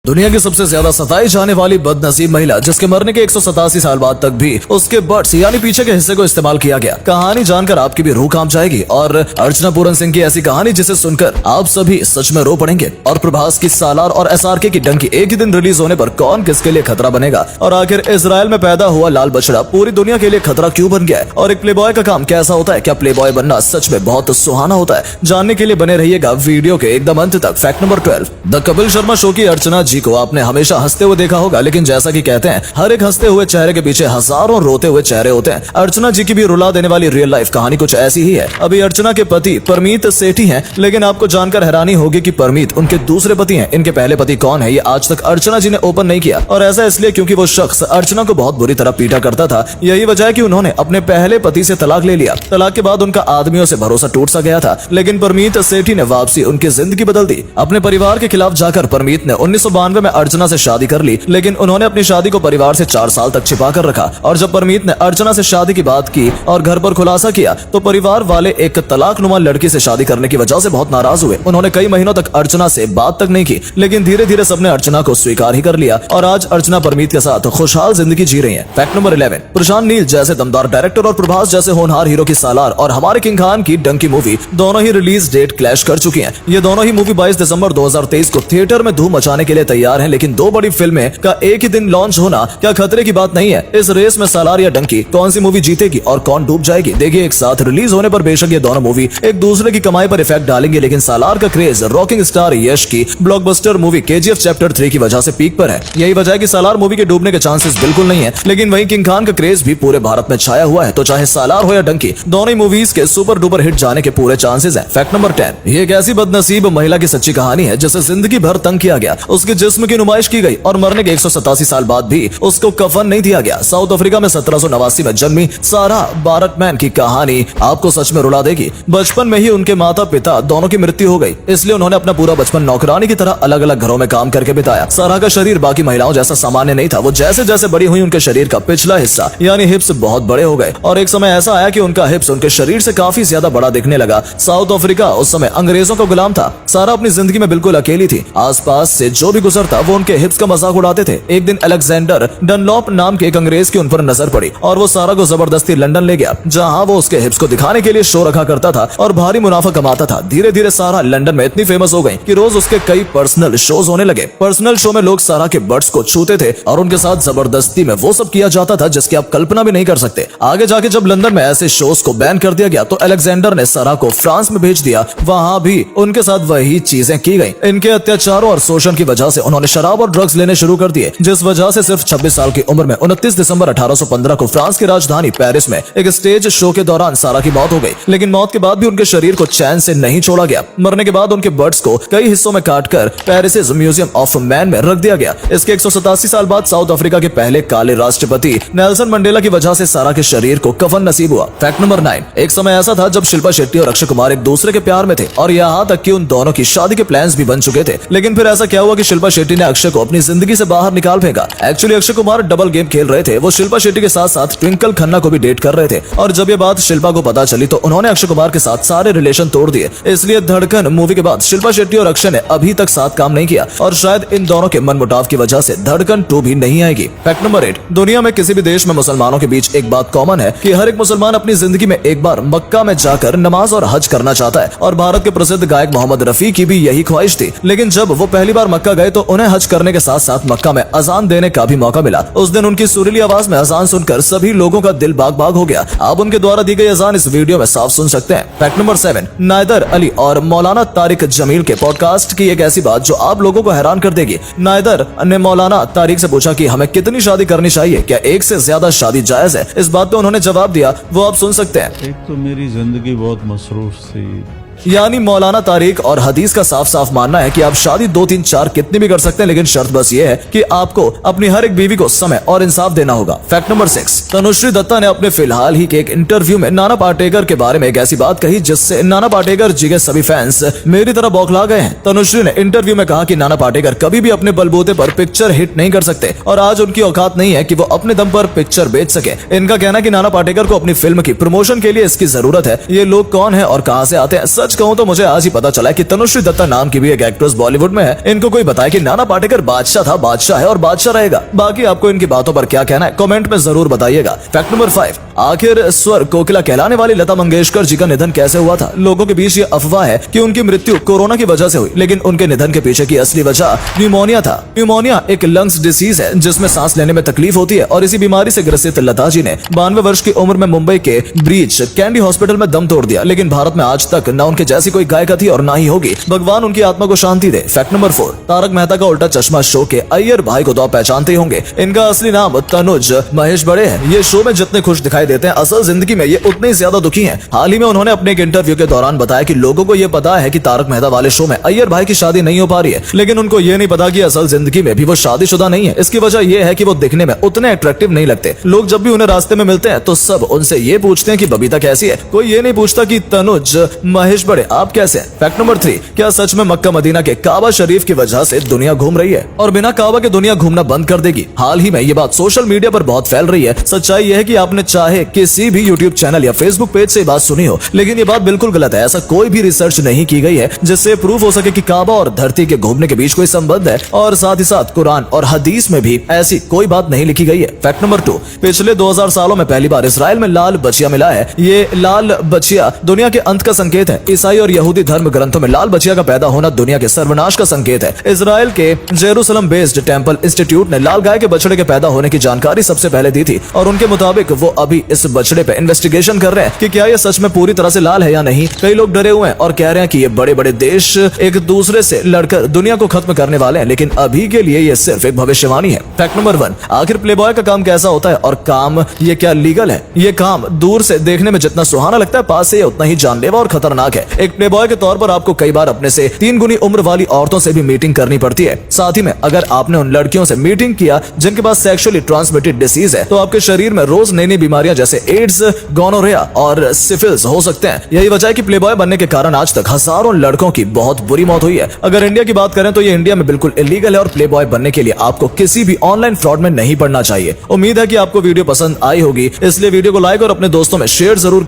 दुनिया की सबसे ज्यादा सताई जाने वाली बदनसीब महिला जिसके मरने के 187 साल बाद तक भी उसके बट्स यानी पीछे के हिस्से को इस्तेमाल किया गया। कहानी जानकर आपकी भी रूह कांप जाएगी और अर्चना पूरन सिंह की ऐसी कहानी जिसे सुनकर आप सभी सच में रो पड़ेंगे। और प्रभास की सालार और SRK की डंकी एक ही दिन रिलीज होने पर कौन किसके लिए खतरा बनेगा और आखिर इजराइल में पैदा हुआ लाल बछड़ा पूरी दुनिया के लिए खतरा क्यों बन गया है और एक प्लेबॉय का काम कैसा होता है, क्या प्लेबॉय बनना सच में बहुत सुहाना होता है, जानने के लिए बने रहिएगा वीडियो के एकदम अंत तक। Fact number 12, the Kapil Sharma show की अर्चना जी को आपने हमेशा हंसते हुए देखा होगा, लेकिन जैसा कि कहते हैं हर एक हंसते हुए चेहरे के पीछे हजारों रोते हुए चेहरे होते हैं। अर्चना जी की भी रुला देने वाली रियल लाइफ कहानी कुछ ऐसी ही है। अभी अर्चना के पति परमीत सेठी हैं, लेकिन आपको जानकर हैरानी होगी कि परमीत उनके दूसरे पति हैं। इनके पहले पति कौन है ये आज तक अर्चना जी ने ओपन नहीं किया और ऐसा इसलिए क्योंकि वो शख्स अर्चना को बहुत बुरी तरह पीटा करता था। यही वजह है कि उन्होंने अपने पहले पति से तलाक ले लिया। तलाक के बाद उनका आदमियों से भरोसा टूट सा गया था, लेकिन परमीत सेठी ने वापसी उनकी जिंदगी बदल दी। अपने परिवार के खिलाफ जाकर परमीत ने 1992 में अर्चना से शादी कर ली, लेकिन उन्होंने अपनी शादी को परिवार से 4 साल तक छिपा कर रखा। और जब परमीत ने अर्चना से शादी की बात की और घर पर खुलासा किया तो परिवार वाले एक तलाकनुमा लड़की से शादी करने की वजह से बहुत नाराज हुए। उन्होंने कई महीनों तक अर्चना से बात तक नहीं की, लेकिन धीरे धीरे सबने अर्चना को स्वीकार ही कर लिया और आज अर्चना परमीत के साथ खुशहाल जिंदगी जी रही है। फैक्ट नंबर 11, प्रशांत नील जैसे दमदार डायरेक्टर और प्रभास जैसे होनहार हीरो की सालार और हमारे किंग खान की डंकी मूवी दोनों ही रिलीज डेट क्लैश कर चुकी हैं। ये दोनों ही मूवी 22 दिसंबर 2023 को थिएटर में धूम मचाने के लिए तैयार हैं, लेकिन दो बड़ी फिल्में का एक ही दिन लॉन्च होना क्या खतरे की बात नहीं है? इस रेस में सालार या डंकी कौन सी मूवी जीतेगी और कौन डूब जाएगी? देखिए, एक साथ रिलीज होने पर बेशक ये दोनों मूवी एक दूसरे की कमाई पर इफेक्ट डालेंगे, लेकिन सालार का क्रेज रॉकिंग स्टार यश की ब्लॉकबस्टर मूवी KGF चैप्टर 3 की वजह से पीक पर है। यही वजह है कि सालार मूवी के डूबने के चांसेस बिल्कुल नहीं है, लेकिन वहीं किंग खान का क्रेज भी पूरे भारत में छाया हुआ है। तो चाहे सालार हो या डंकी, दोनों ही मूवीज के सुपर डुपर हिट जाने के पूरे चांसेस हैं। फैक्ट नंबर 10, ये एक ऐसी बदनसीब महिला की सच्ची कहानी है जिसे जिंदगी भर तंग किया गया, उसके जिस्म की नुमाइश की गई और मरने के 187 साल बाद भी उसको कफन नहीं दिया गया। साउथ अफ्रीका में 1789 में जन्मी सारा बारटमैन की कहानी आपको सच में रुला देगी। बचपन में ही उनके माता पिता दोनों की मृत्यु हो गई, इसलिए उन्होंने अपना पूरा बचपन नौकरानी की तरह अलग अलग घरों में काम करके बिताया। सारा का शरीर बाकी महिलाओं जैसा सामान्य नहीं था। वो जैसे जैसे बड़ी हुई उनके शरीर का पिछला हिस्सा यानी हिप्स बहुत बड़े हो गए और एक समय ऐसा आया कि उनका हिप्स उनके शरीर से काफी ज्यादा बड़ा दिखने लगा। साउथ अफ्रीका उस समय अंग्रेजों का गुलाम था। सारा अपनी जिंदगी में बिल्कुल अकेली थी। आसपास से जो भी गुजरता वो उनके हिप्स का मजाक उड़ाते थे। एक दिन अलेक्जेंडर डनलॉप नाम के एक अंग्रेज की उन पर नजर पड़ी और वो सारा को जबरदस्ती लंदन ले गया, जहां वो उसके हिप्स को दिखाने के लिए शो रखा करता था और भारी मुनाफा कमाता था। धीरे धीरे सारा लंदन में इतनी फेमस हो गई कि रोज उसके कई पर्सनल शोज होने लगे। पर्सनल शो में लोग सारा के बट्स को छूते थे और उनके साथ जबरदस्ती में वो सब किया जाता था जिसकी आप कल्पना भी नहीं कर सकते। आगे जाके जब लंदन में ऐसे शोज को बैन कर दिया गया तो अलेक्जेंडर ने सारा को फ्रांस में भेज दिया। वहां भी उनके साथ वही चीजें की गई। इनके अत्याचारों और शोषण की वजह से उन्होंने शराब और ड्रग्स लेने शुरू कर दिए, जिस वजह से सिर्फ 26 साल की उम्र में 29 दिसंबर 1815 को फ्रांस की राजधानी पेरिस में एक स्टेज शो के दौरान सारा की मौत हो गई। लेकिन मौत के बाद भी उनके शरीर को चैन से नहीं छोड़ा गया। मरने के बाद उनके बर्ड्स को कई हिस्सों में काटकर पेरिस म्यूजियम ऑफ मैन में रख दिया गया। इसके 187 साल बाद साउथ अफ्रीका के पहले काले राष्ट्रपति नेल्सन मंडेला की वजह से सारा के शरीर को कफन नसीब हुआ। फैक्ट नंबर 9, एक समय ऐसा था जब शिल्पा शेट्टी और अक्षय कुमार एक दूसरे के प्यार में थे और यहाँ तक कि उन दोनों की शादी के प्लान्स भी बन चुके थे। लेकिन फिर ऐसा क्या हुआ कि शिल्पा शेट्टी ने अक्षय को अपनी जिंदगी से बाहर निकाल फेंका। Actually Akshay Kumar double game खेल रहे थे। वो शिल्पा शेट्टी के साथ साथ ट्विंकल खन्ना को भी डेट कर रहे थे और जब ये बात शिल्पा को पता चली तो उन्होंने अक्षय कुमार के साथ सारे रिलेशन तोड़ दिए। इसलिए धड़कन मूवी के बाद शिल्पा शेट्टी और अक्षय ने अभी तक साथ काम नहीं किया और शायद इन दोनों के मनमुटाव की वजह से धड़कन 2 भी नहीं आएगी। फैक्ट नंबर 8, दुनिया में किसी भी देश में मुसलमानों के बीच एक बात कॉमन है कि हर एक मुसलमान अपनी जिंदगी में एक बार मक्का में जाकर नमाज और हज करना चाहता है और भारत के प्रसिद्ध गायक मोहम्मद रफी की भी यही ख्वाहिश थी। लेकिन जब वो पहली बार मक्का गए तो उन्हें हज करने के साथ साथ मक्का में अजान देने का भी मौका मिला। उस दिन उनकी सुरीली आवाज में अजान सुनकर सभी लोगों का दिल बाग बाग हो गया। आप उनके द्वारा दी गई अजान इस वीडियो में साफ सुन सकते हैं। फैक्ट नंबर 7, नायदर अली और मौलाना तारिक जमील के पॉडकास्ट की एक ऐसी बात जो आप लोगों को हैरान कर देगी। नायदर ने मौलाना तारिक से पूछा कि हमें कितनी शादी करनी चाहिए, क्या एक से ज्यादा शादी जायज है? इस बात पे उन्होंने जवाब दिया, वो आप सुन सकते हैं। एक तो मेरी जिंदगी बहुत मसरूफ थी, यानी मौलाना तारिक और हदीस का साफ साफ मानना है कि आप शादी 2, 3, 4 कितनी भी कर सकते हैं, लेकिन शर्त बस ये है कि आपको अपनी हर एक बीवी को समय और इंसाफ देना होगा। फैक्ट नंबर 6, तनुश्री दत्ता ने अपने फिलहाल ही के एक इंटरव्यू में नाना पाटेकर के बारे में एक ऐसी बात कही जिससे नाना पाटेकर जी के सभी फैंस मेरी तरह बौखला गए हैं। तनुश्री ने इंटरव्यू में कहा कि नाना पाटेकर कभी भी अपने बलबूते पर पिक्चर हिट नहीं कर सकते और आज उनकी औकात नहीं है कि वो अपने दम पर पिक्चर बेच सके। इनका कहना है कि नाना पाटेकर को अपनी फिल्म की प्रमोशन के लिए इसकी जरूरत है। ये लोग कौन है और कहां से आते हैं? सच सच कहूं तो मुझे आज ही पता चला कि तनुश्री दत्ता नाम की भी एक एक्ट्रेस बॉलीवुड में है। इनको कोई बताया कि नाना पाटेकर बादशाह था, बादशाह है और बादशाह रहेगा। बाकी आपको इनकी बातों पर क्या कहना है कमेंट में जरूर बताइएगा। फैक्ट नंबर 5, आखिर स्वर कोकिला कहलाने वाली लता मंगेशकर जी का निधन कैसे हुआ था? लोगों के बीच ये अफवाह है कि उनकी मृत्यु कोरोना की वजह से हुई, लेकिन उनके निधन के पीछे की असली वजह न्यूमोनिया था। न्यूमोनिया एक लंग्स डिसीज है जिसमें सांस लेने में तकलीफ होती है और इसी बीमारी से ग्रसित लता जी ने 92 वर्ष की उम्र में मुंबई के ब्रीच कैंडी हॉस्पिटल में दम तोड़ दिया। लेकिन भारत में आज तक न उनके जैसी कोई गायिका थी और ना ही होगी। भगवान उनकी आत्मा को शांति दे। फैक्ट नंबर 4, तारक मेहता का उल्टा चश्मा शो के अय्यर भाई को तो आप पहचानते ही होंगे। इनका असली नाम तनुज महेश बड़े है। ये शो में जितने खुश दिखाई देते हैं, असल जिंदगी में ये उतने ही ज्यादा दुखी हैं। हाल ही में उन्होंने अपने एक इंटरव्यू के दौरान बताया कि लोगों को ये पता है कि तारक मेहता वाले शो में अय्यर भाई की शादी नहीं हो पा रही है, लेकिन उनको ये नहीं पता कि असल जिंदगी में भी वो शादीशुदा नहीं है। इसकी वजह यह है कि वो दिखने में उतने अट्रैक्टिव नहीं लगते। लोग जब भी उन्हें रास्ते में मिलते हैं तो सब उनसे ये पूछते हैं कि बबीता कैसी है। कोई ये नहीं पूछता कि तनुज महेश बड़े आप कैसे हैं। फैक्ट नंबर 3, क्या सच में मक्का मदीना के काबा शरीफ की वजह से दुनिया घूम रही है और बिना काबा के दुनिया घूमना बंद कर देगी? हाल ही में ये बात सोशल मीडिया पर बहुत फैल रही है। सच्चाई यह है कि आपने चाहे किसी भी यूट्यूब चैनल या फेसबुक पेज से बात सुनी हो, लेकिन ये बात बिल्कुल गलत है। ऐसा कोई भी रिसर्च नहीं की गई है जिससे प्रूफ हो सके कि काबा और धरती के घूमने के बीच कोई संबंध है, और साथ ही साथ कुरान और हदीस में भी ऐसी कोई बात नहीं लिखी गई है। फैक्ट नंबर 2, पिछले 2000 सालों में पहली बार इसराइल में लाल बचिया मिला है। ये लाल बचिया दुनिया के अंत का संकेत है। ईसाई और यहूदी धर्म ग्रंथों में लाल बचिया का पैदा होना दुनिया के सर्वनाश का संकेत है। इसराइल के जेरूसलम बेस्ड टेंपल इंस्टीट्यूट ने लाल गाय के बछड़े के पैदा होने की जानकारी सबसे पहले दी थी और उनके मुताबिक वो अभी इस बछड़े पे इन्वेस्टिगेशन कर रहे हैं कि क्या ये सच में पूरी तरह से लाल है या नहीं। कई लोग डरे हुए हैं और कह रहे हैं कि ये बड़े बड़े देश एक दूसरे से लड़कर दुनिया को खत्म करने वाले हैं, लेकिन अभी के लिए ये सिर्फ एक भविष्यवाणी है। फैक्ट नंबर 1, आखिर प्लेबॉय का काम कैसा होता है और काम ये क्या लीगल है? ये काम दूर से देखने में जितना सुहाना लगता है, पास से उतना ही जानलेवा और खतरनाक है। एक प्लेबॉय के तौर पर आपको कई बार अपने से 3 गुनी उम्र वाली औरतों से भी मीटिंग करनी पड़ती है। साथ ही में अगर आपने उन लड़कियों से मीटिंग किया जिनके पास सेक्सुअली ट्रांसमिटेड डिसीज है, तो आपके शरीर में रोज नई नई बीमारियां जैसे एड्स, गोनोरिया और सिफिलिस हो सकते हैं। यही वजह है कि प्लेबॉय बनने के कारण आज तक हजारों लड़कों की बहुत बुरी मौत हुई है। अगर इंडिया की बात करें तो ये इंडिया में बिल्कुल इलीगल है और प्लेबॉय बनने के लिए आपको किसी भी ऑनलाइन फ्रॉड में नहीं पड़ना चाहिए। उम्मीद है कि आपको वीडियो पसंद आई होगी, इसलिए वीडियो को लाइक और अपने दोस्तों में शेयर जरूर